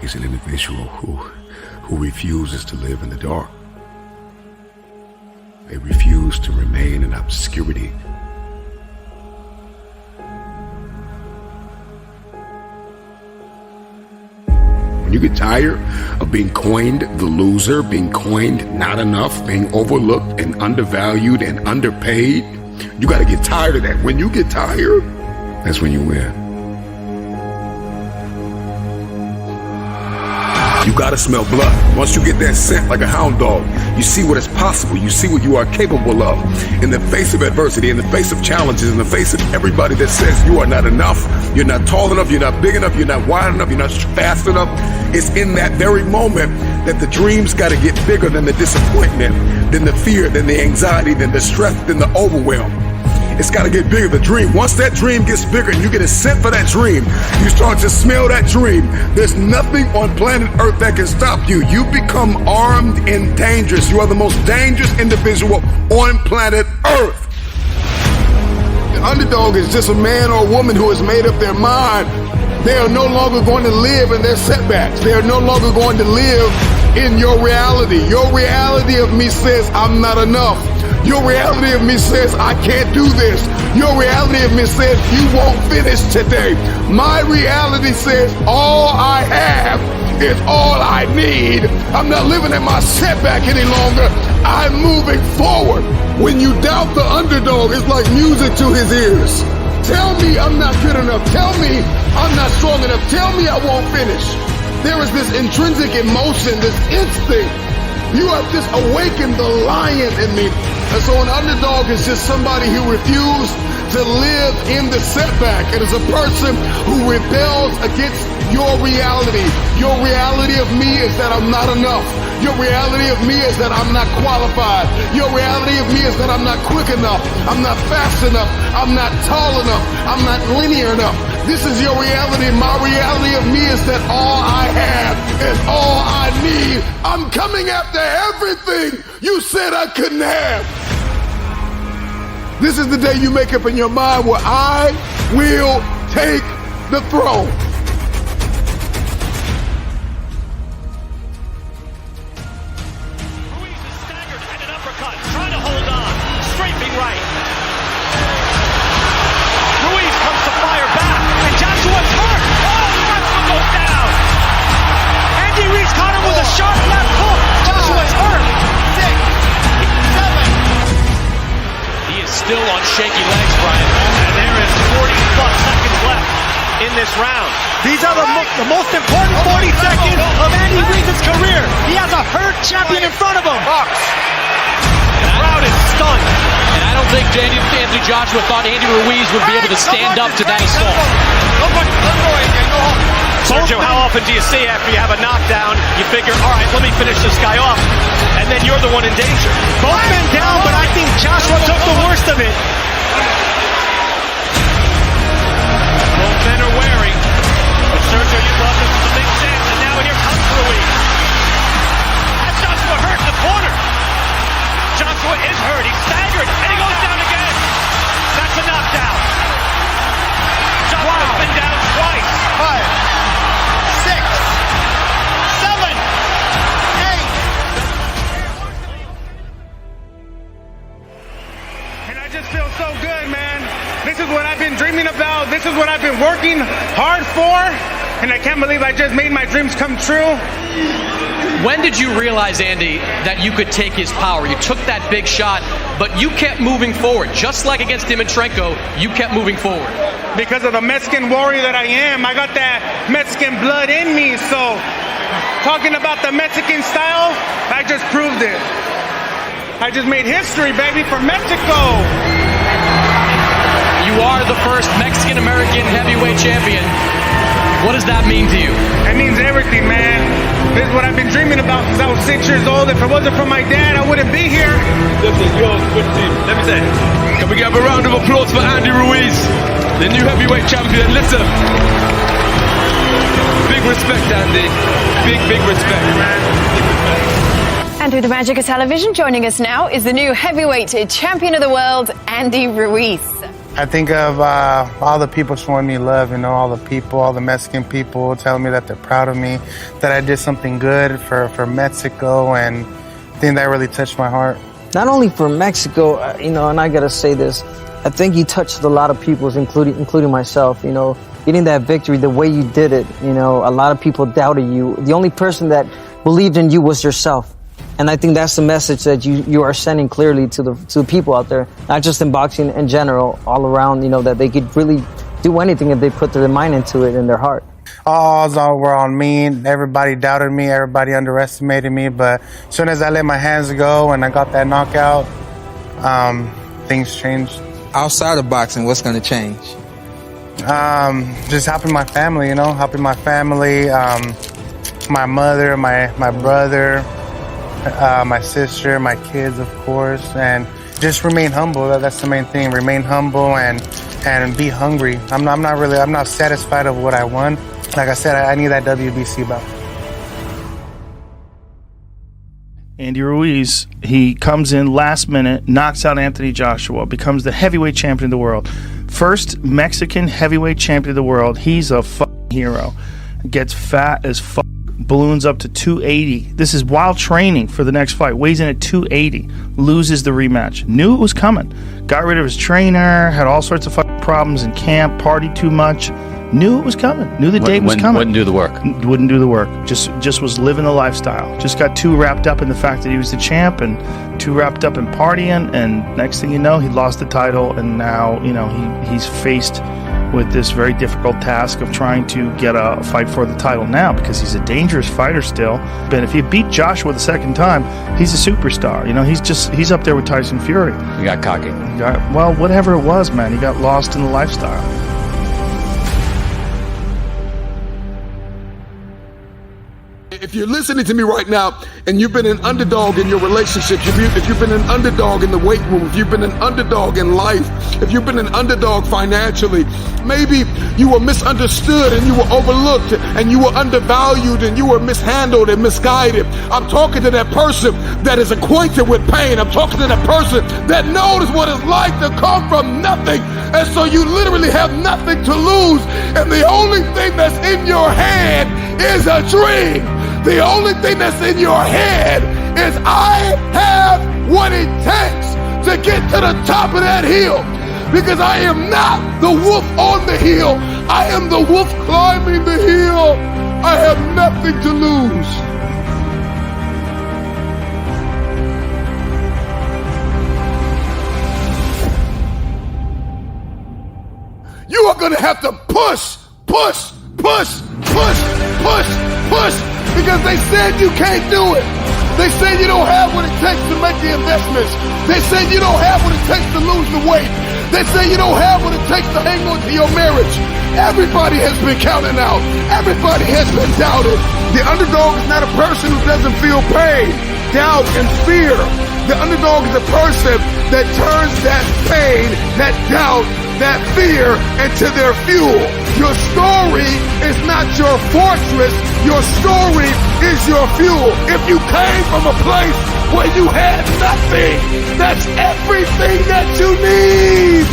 is an individual who refuses to live in the dark. They refuse to remain in obscurity. When you get tired of being coined the loser, being coined not enough, being overlooked and undervalued and underpaid, you got to get tired of that. When you get tired, that's when you win. You gotta smell blood. Once you get that scent like a hound dog, you see what is possible. You see what you are capable of. In the face of adversity, in the face of challenges, in the face of everybody that says you are not enough, you're not tall enough, you're not big enough, you're not wide enough, you're not fast enough. It's in that very moment that the dreams gotta get bigger than the disappointment, than the fear, than the anxiety, than the stress, than the overwhelm. It's got to get bigger, the dream. Once that dream gets bigger and you get a scent for that dream, you start to smell that dream. There's nothing on planet Earth that can stop you. You become armed and dangerous. You are the most dangerous individual on planet Earth. The underdog is just a man or a woman who has made up their mind. They are no longer going to live in their setbacks. They are no longer going to live in your reality. Your reality of me says I'm not enough. Your reality of me says I can't do this. Your reality of me says you won't finish today. My reality says all I have is all I need. I'm not living in my setback any longer. I'm moving forward. When you doubt the underdog, it's like music to his ears. Tell me I'm not good enough. Tell me I'm not strong enough. Tell me I won't finish. There is this intrinsic emotion, this instinct. You have just awakened the lion in me. And so an underdog is just somebody who refused to live in the setback. It is a person who rebels against your reality. Your reality of me is that I'm not enough. Your reality of me is that I'm not qualified. Your reality of me is that I'm not quick enough. I'm not fast enough. I'm not tall enough. I'm not linear enough. This is your reality. My reality of me is that all I have is all I need. I'm coming after everything you said I couldn't have. This is the day you make up in your mind where I will take the throne. Ruiz is staggered and an uppercut, trying to hold on. Strafing right. Ruiz comes to fire back, and Joshua's hurt. Oh, Joshua goes down. Andy Ruiz caught him with a sharp left hook. Joshua's hurt. 6, 7. He is still on shaky legs, Brian. And there is 40-plus seconds left in this round. These are the most important 40 seconds of Andy Ruiz's career. He has a hurt champion in front of him. The crowd is stunned. And I don't think Anthony Joshua thought Andy Ruiz would be able to stand up to that assault. Sergio, how often do you see after you have a knockdown, you figure, all right, let me finish this guy off, and then you're the one in danger? Both men down, but I think Joshua took the worst of it. Both men are wary. But Sergio, you thought this was a big chance, and now here comes Ruiz. Has Joshua hurt in the corner? Joshua is hurt. He's staggered, and he goes down again. That's a knockdown. Joshua's been down twice. 5, 6, 7, 8. And I just feel so good, man. This is what I've been dreaming about. This is what I've been working hard for. And I can't believe I just made my dreams come true. When did you realize, Andy, that you could take his power? You took that big shot, but you kept moving forward. Just like against Dimitrenko, you kept moving forward. Because of the Mexican warrior that I am, I got that Mexican blood in me. So talking about the Mexican style, I just proved it. I just made history, baby, for Mexico. You are the first Mexican-American heavyweight champion. What does that mean to you? It means everything, man. This is what I've been dreaming about since I was 6 years old. If it wasn't for my dad, I wouldn't be here. This is yours, good team. Let me say, can we give a round of applause for Andy Ruiz, the new heavyweight champion? Listen, big respect, Andy. Big respect, man. Big respect. And with the magic of television, joining us now is the new heavyweight champion of the world, Andy Ruiz. I think of all the people showing me love, all the people, all the Mexican people telling me that they're proud of me, that I did something good for Mexico, and I think that really touched my heart. Not only for Mexico, and I gotta say this, I think you touched a lot of people, including myself, getting that victory, the way you did it, a lot of people doubted you. The only person that believed in you was yourself. And I think that's the message that you are sending clearly to the people out there, not just in boxing in general, all around, that they could really do anything if they put their mind into it and their heart. All were on me. Everybody doubted me. Everybody underestimated me. But as soon as I let my hands go and I got that knockout, things changed. Outside of boxing, what's going to change? Just helping my family, helping my family, my mother, my brother, my sister, my kids, of course, and just remain humble. That's the main thing. Remain humble and be hungry. I'm not satisfied of what I won. Like I said, I need that WBC belt. Andy Ruiz, he comes in last minute, knocks out Anthony Joshua, becomes the heavyweight champion of the world. First Mexican heavyweight champion of the world. He's a fucking hero. Gets fat as fuck. Balloons up to 280. This is while training for the next fight. Weighs in at 280. Loses the rematch. Knew it was coming. Got rid of his trainer. Had all sorts of fucking problems in camp. Partied too much. Knew it was coming. Knew the date was coming. Wouldn't do the work. Wouldn't do the work. Just was living the lifestyle. Just got too wrapped up in the fact that he was the champ and too wrapped up in partying. And next thing you know, he lost the title. And now, he's faced with this very difficult task of trying to get a fight for the title now, because he's a dangerous fighter still. But if he beat Joshua the second time, he's a superstar. He's up there with Tyson Fury. You got cocky. Well, whatever it was, man, he got lost in the lifestyle. If you're listening to me right now and you've been an underdog in your relationships, if you've been an underdog in the weight room, if you've been an underdog in life, if you've been an underdog financially, maybe you were misunderstood and you were overlooked and you were undervalued and you were mishandled and misguided. I'm talking to that person that is acquainted with pain. I'm talking to that person that knows what it's like to come from nothing. And so you literally have nothing to lose. And the only thing that's in your head is a dream. The only thing that's in your head is I have what it takes to get to the top of that hill. Because I am not the wolf on the hill. I am the wolf climbing the hill. I have nothing to lose. You are going to have to push. Because they said you can't do it. They said you don't have what it takes to make the investments. They said you don't have what it takes to lose the weight. They say you don't have what it takes to hang on to your marriage. Everybody has been counted out. Everybody has been doubted. The underdog is not a person who doesn't feel pain, doubt, and fear. The underdog is a person that turns that pain, that doubt, that fear into their fuel. Your story is not your fortress. Your story is your fuel. If you came from a place where you had nothing, that's everything that you need.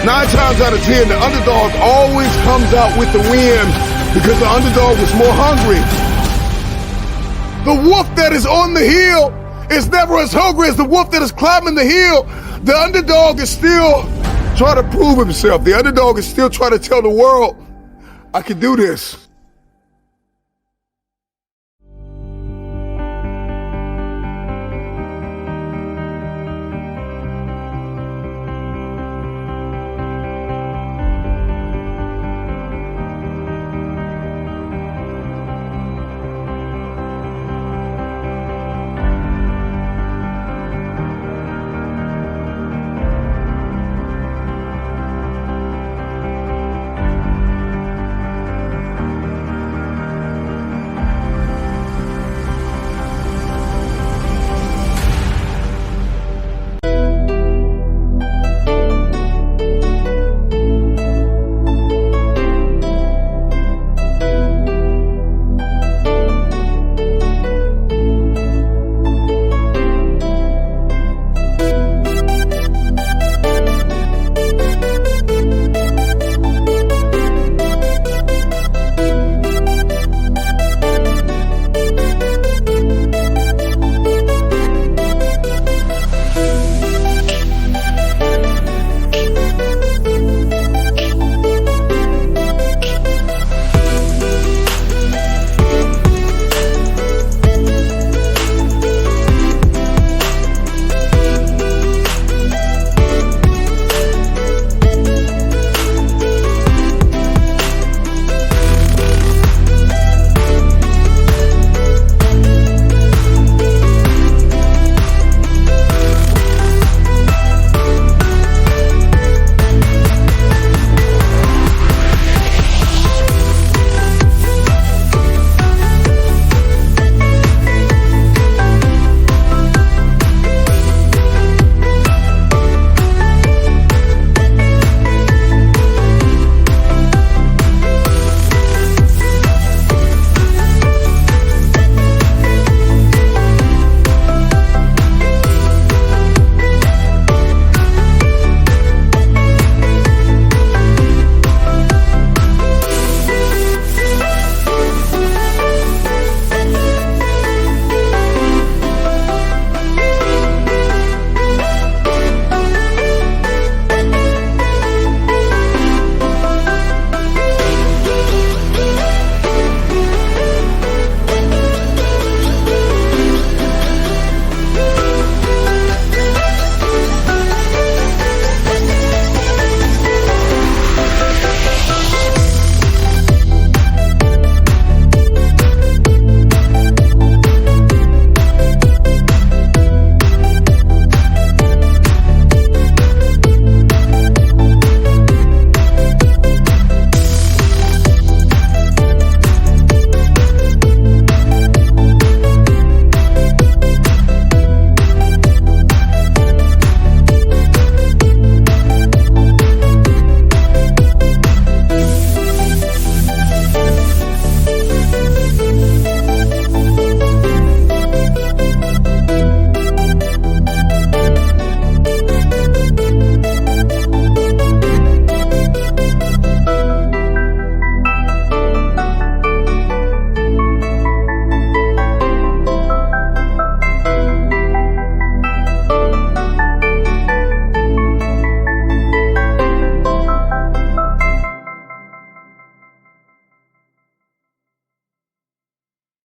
9 times out of 10, the underdog always comes out with the win because the underdog was more hungry. The wolf that is on the hill is never as hungry as the wolf that is climbing the hill. The underdog is still trying to prove himself. The underdog is still trying to tell the world, I can do this.